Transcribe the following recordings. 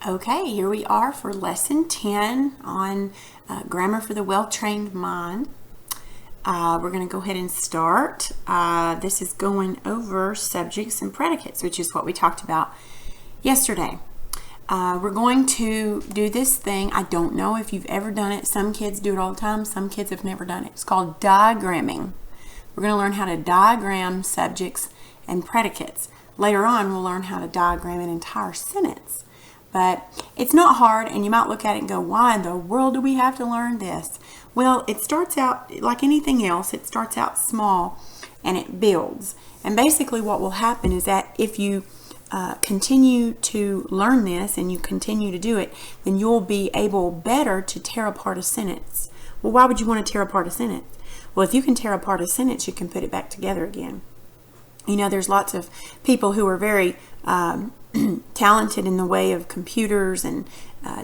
Okay, here we are for lesson 10 on grammar for the well-trained mind. We're going to go ahead and start. This is going over subjects and predicates, which is what we talked about yesterday. We're going to do this thing. I don't know if you've ever done it. Some kids do it all the time. Some kids have never done it. It's called diagramming. We're going to learn how to diagram subjects and predicates. Later on, we'll learn how to diagram an entire sentence. But it's not hard, and you might look at it and go, why in the world do we have to learn this? Well, it starts out like anything else. It starts out small and it builds. And basically what will happen is that if you continue to learn this and you continue to do it, then you'll be able better to tear apart a sentence. Well, why would you want to tear apart a sentence? Well, if you can tear apart a sentence, you can put it back together again. You know, there's lots of people who are very talented in the way of computers and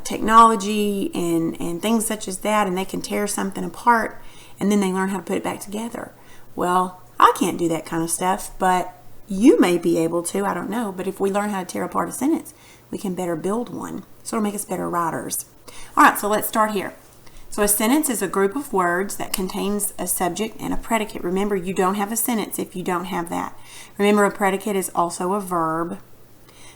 technology and things such as that, and they can tear something apart and then they learn how to put it back together. Well, I can't do that kind of stuff, but you may be able to, I don't know. But if we learn how to tear apart a sentence, we can better build one. So it'll make us better writers. All right, so let's start here. So a sentence is a group of words that contains a subject and a predicate. Remember, you don't have a sentence if you don't have that. Remember, a predicate is also a verb.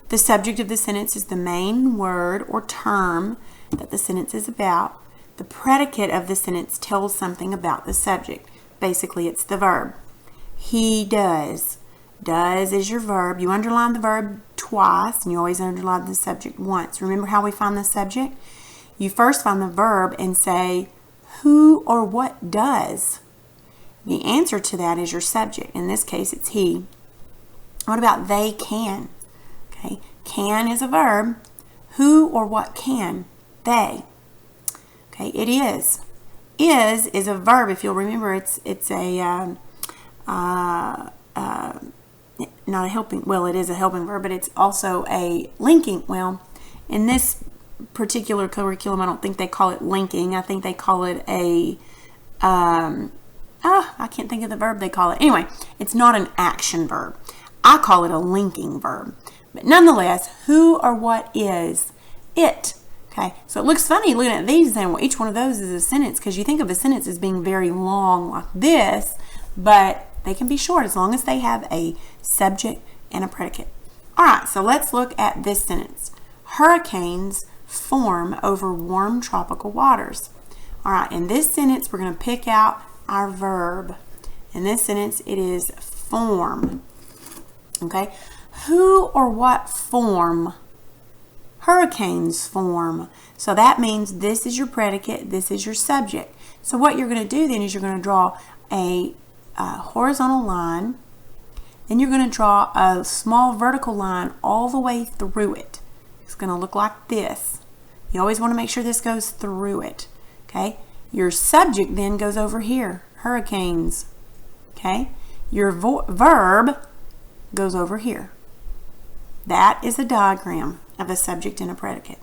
The subject of the sentence is the main word or term that the sentence is about. The predicate of the sentence tells something about the subject. Basically, it's the verb. He does. Does is your verb. You underline the verb twice, and you always underline the subject once. Remember how we find the subject? You first find the verb and say, who or what does? The answer to that is your subject. In this case, it's he. What about they can? Okay, can is a verb. Who or what can? They. Okay, it is. Is a verb. If you'll remember, it's a not a helping. Well, it is a helping verb, but it's also a linking. Well, in this particular curriculum, I don't think they call it linking. I think they call it a I can't think of the verb they call it. Anyway, it's not an action verb. I call it a linking verb. But nonetheless, who or what is it? Okay, so it looks funny looking at these and saying, well, each one of those is a sentence, because you think of a sentence as being very long like this, but they can be short as long as they have a subject and a predicate. All right, so let's look at this sentence. Hurricanes form over warm tropical waters. All right, in this sentence, we're going to pick out our verb. In this sentence, it is form. Okay, who or what form? Hurricanes form. So that means this is your predicate, this is your subject. So what you're going to do then is you're going to draw a horizontal line, then you're going to draw a small vertical line all the way through it. It's going to look like this. You always want to make sure this goes through it. Okay, your subject then goes over here, hurricanes. Okay, your verb goes over here. That is a diagram of a subject and a predicate.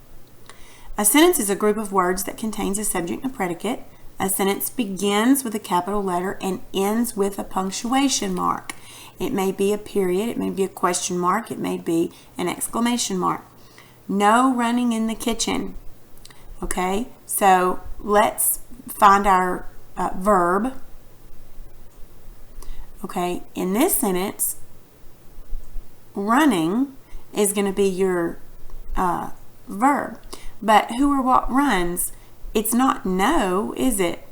A sentence is a group of words that contains a subject and a predicate. A sentence begins with a capital letter and ends with a punctuation mark. It may be a period, it may be a question mark, it may be an exclamation mark. No running in the kitchen. Okay, so let's find our verb. Okay, in this sentence, running is going to be your verb. But who or what runs? It's not no, is it?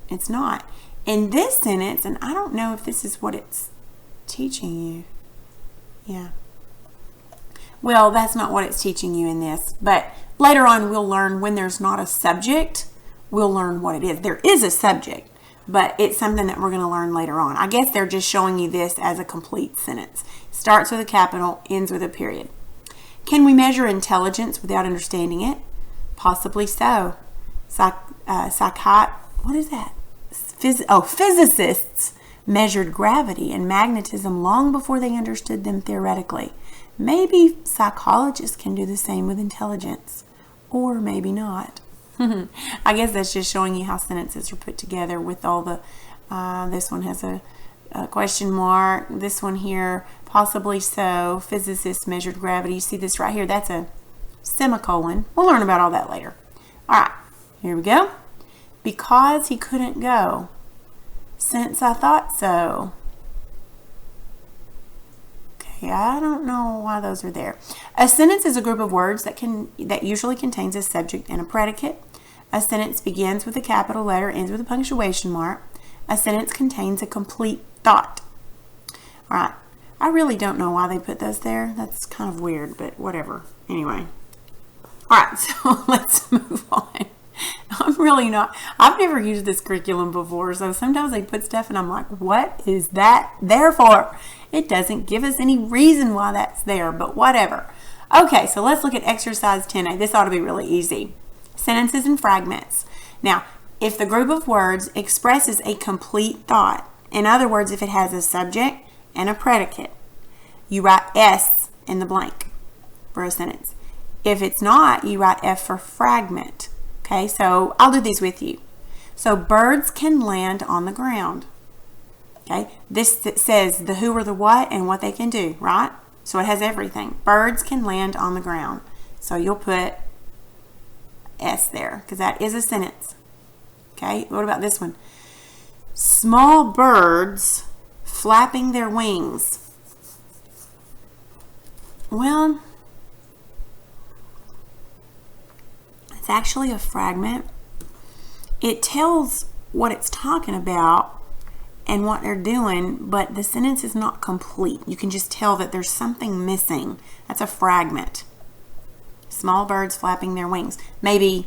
It's not. In this sentence, and I don't know if this is what it's teaching you. Yeah. Well, that's not what it's teaching you in this. But later on, we'll learn when there's not a subject, we'll learn what it is. There is a subject, but it's something that we're going to learn later on. I guess they're just showing you this as a complete sentence. Starts with a capital, ends with a period. Can we measure intelligence without understanding it? Possibly so. What is that? Physicists measured gravity and magnetism long before they understood them theoretically. Maybe psychologists can do the same with intelligence, or maybe not. I guess that's just showing you how sentences are put together with all the, this one has a question mark, this one here, possibly so, physicists measured gravity. You see this right here, that's a semicolon. We'll learn about all that later. All right, here we go. Because he couldn't go. Since I thought so. Okay, I don't know why those are there. A sentence is a group of words that usually contains a subject and a predicate. A sentence begins with a capital letter, ends with a punctuation mark. A sentence contains a complete thought. All right, I really don't know why they put those there. That's kind of weird, but whatever. Anyway. All right, so let's move on. I'm really not, I've never used this curriculum before, so sometimes they put stuff and I'm like, what is that there for? It doesn't give us any reason why that's there, but whatever. Okay, so let's look at exercise 10A. This ought to be really easy. Sentences and fragments. Now, if the group of words expresses a complete thought, in other words, if it has a subject and a predicate, you write S in the blank for a sentence. If it's not, you write F for fragment. Okay, so I'll do these with you. So birds can land on the ground. Okay, this says the who or the what and what they can do, right? So it has everything. Birds can land on the ground. So you'll put S there because that is a sentence. Okay, what about this one? Small birds flapping their wings. Well, it's actually a fragment. It tells what it's talking about and what they're doing, but the sentence is not complete. You can just tell that there's something missing. That's a fragment. Small birds flapping their wings. Maybe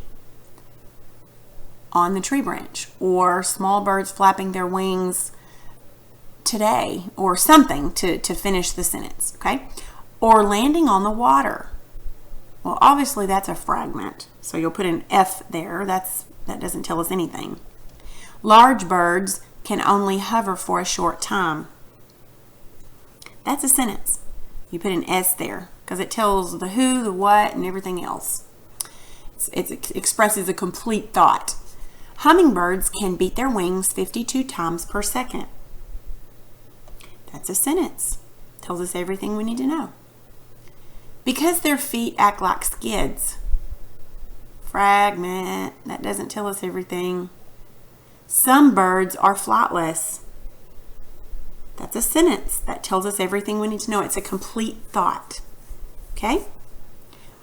on the tree branch, or small birds flapping their wings today, or something to finish the sentence, okay? Or landing on the water. Well, obviously that's a fragment, so you'll put an F there. That doesn't tell us anything. Large birds can only hover for a short time. That's a sentence. You put an S there because it tells the who, the what, and everything else. It expresses a complete thought. Hummingbirds can beat their wings 52 times per second. That's a sentence. Tells us everything we need to know. Because their feet act like skids. Fragment. That doesn't tell us everything. Some birds are flightless. That's a sentence. That tells us everything we need to know. It's a complete thought. Okay?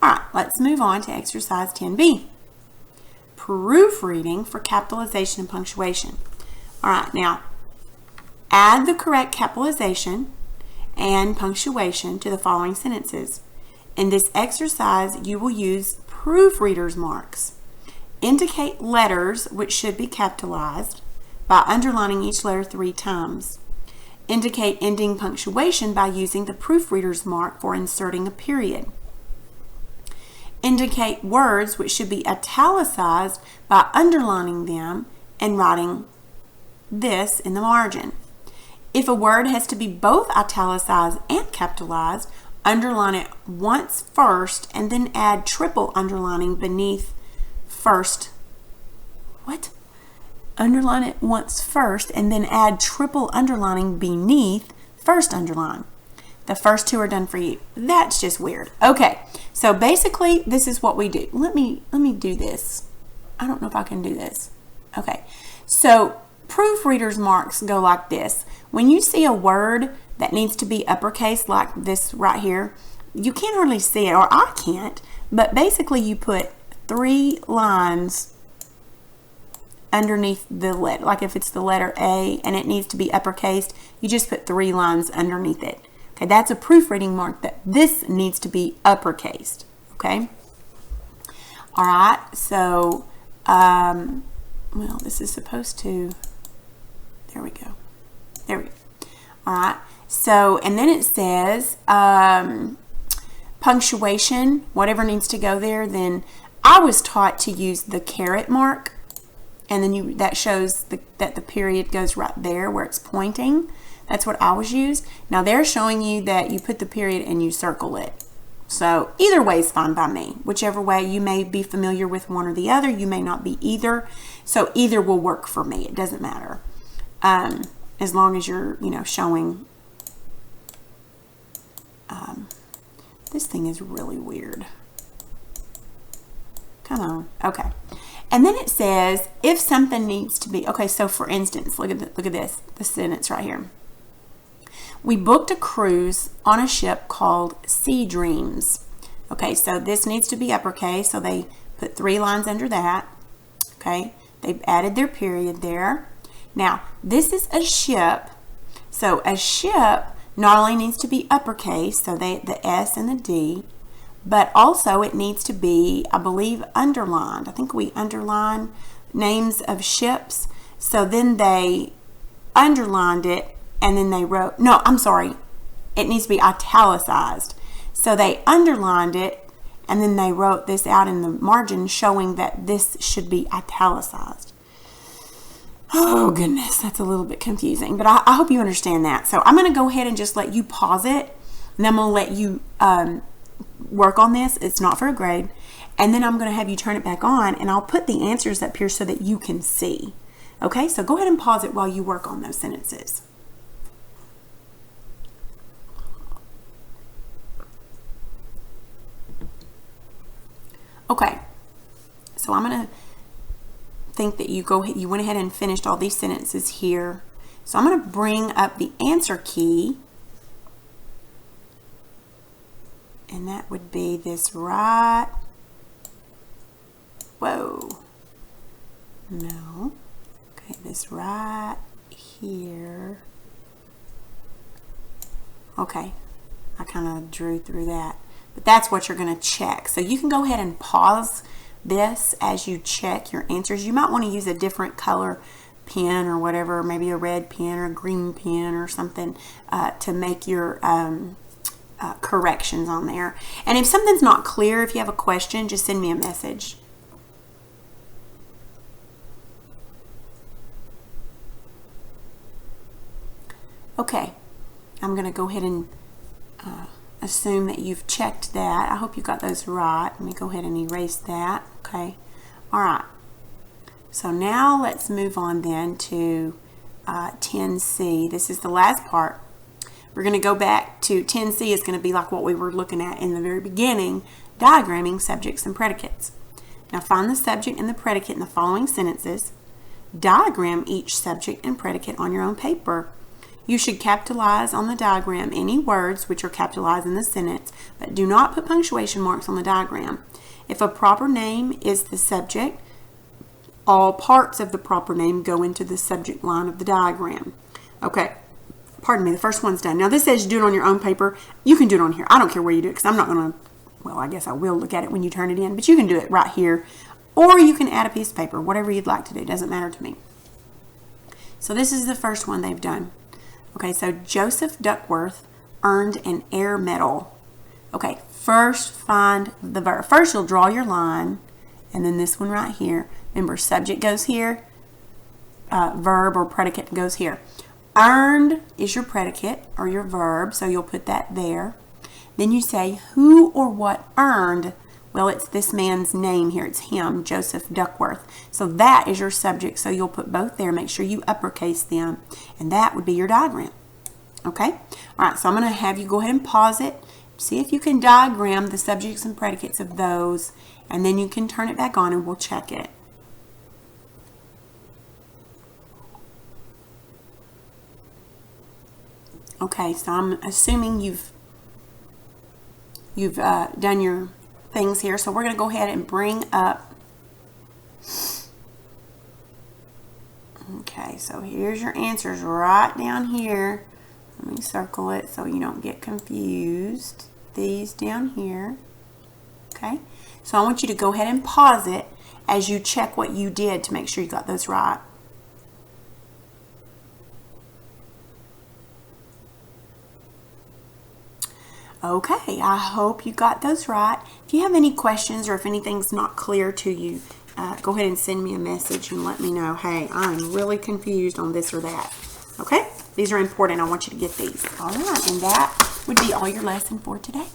All right, let's move on to exercise 10B. Proofreading for capitalization and punctuation. All right, now add the correct capitalization and punctuation to the following sentences. In this exercise, you will use proofreader's marks. Indicate letters which should be capitalized by underlining each letter 3 times. Indicate ending punctuation by using the proofreader's mark for inserting a period. Indicate words which should be italicized by underlining them and writing this in the margin. If a word has to be both italicized and capitalized, underline it once first and then add triple underlining beneath first. What? Underline it once first and then add triple underlining beneath first underline. The first 2 are done for you. That's just weird. Okay, so basically this is what we do. Let me do this. I don't know if I can do this. Okay, so proofreader's marks go like this. When you see a word that needs to be uppercase like this right here, you can't hardly see it, or I can't, but basically you put 3 lines underneath the letter. Like if it's the letter A and it needs to be uppercased, you just put 3 lines underneath it. Okay, that's a proofreading mark that this needs to be uppercased. Okay. All right. So, well, this is supposed to. There we go. There we go. All right. So, and then it says punctuation, whatever needs to go there. Then I was taught to use the caret mark, and then that shows that the period goes right there where it's pointing. That's what I was used. Now they're showing you that you put the period and you circle it. So either way is fine by me. Whichever way, you may be familiar with one or the other. You may not be either. So either will work for me. It doesn't matter. As long as you're, showing. This thing is really weird. Come on. Okay. And then it says, if something needs to be, okay, so for instance, look at this sentence right here. We booked a cruise on a ship called Sea Dreams. Okay, so this needs to be uppercase, so they put 3 lines under that. Okay, they've added their period there. Now, this is a ship, so a ship not only needs to be uppercase, so the S and the D, but also it needs to be, I believe, underlined. I think we underline names of ships. So then they underlined it and then they wrote, no, I'm sorry, it needs to be italicized. So they underlined it and then they wrote this out in the margin showing that this should be italicized. Oh goodness, that's a little bit confusing, but I hope you understand that. So I'm going to go ahead and just let you pause it, and I'm going to let you work on this. It's not for a grade. And then I'm going to have you turn it back on, and I'll put the answers up here so that you can see. Okay, so go ahead and pause it while you work on those sentences. Okay, so I'm going to think that you went ahead and finished all these sentences here. So I'm going to bring up the answer key, and that would be this right, whoa, no, okay, this right here. Okay, I kind of drew through that, but that's what you're going to check. So you can go ahead and pause this as you check your answers. You might want to use a different color pen or whatever, maybe a red pen or a green pen or something to make your corrections on there. And if something's not clear, if you have a question, just send me a message. Okay, I'm going to go ahead and assume that you've checked that. I hope you got those right. Let me go ahead and erase that. Okay, all right. So now let's move on then to 10C. This is the last part. We're going to go back to 10C. Is going to be like what we were looking at in the very beginning, diagramming subjects and predicates. Now find the subject and the predicate in the following sentences. Diagram each subject and predicate on your own paper. You should capitalize on the diagram any words which are capitalized in the sentence, but do not put punctuation marks on the diagram. If a proper name is the subject, all parts of the proper name go into the subject line of the diagram. Okay, pardon me, the first one's done. Now this says do it on your own paper. You can do it on here. I don't care where you do it because I'm not going to, well, I guess I will look at it when you turn it in, but you can do it right here. Or you can add a piece of paper, whatever you'd like to do. Doesn't matter to me. So this is the first one they've done. Okay, so Joseph Duckworth earned an air medal. Okay, first find the verb. First you'll draw your line, and then this one right here. Remember, subject goes here, verb or predicate goes here. Earned is your predicate or your verb, so you'll put that there. Then you say who or what earned. Well, it's this man's name here. It's him, Joseph Duckworth. So that is your subject. So you'll put both there. Make sure you uppercase them. And that would be your diagram. Okay? All right, so I'm going to have you go ahead and pause it. See if you can diagram the subjects and predicates of those. And then you can turn it back on and we'll check it. Okay, so I'm assuming you've done your things here. So we're going to go ahead and bring up, okay, so here's your answers right down here. Let me circle it so you don't get confused. These down here. Okay, so I want you to go ahead and pause it as you check what you did to make sure you got those right. Okay, I hope you got those right. If you have any questions or if anything's not clear to you, go ahead and send me a message and let me know, hey, I'm really confused on this or that. Okay, these are important. I want you to get these. All right, and that would be all your lesson for today.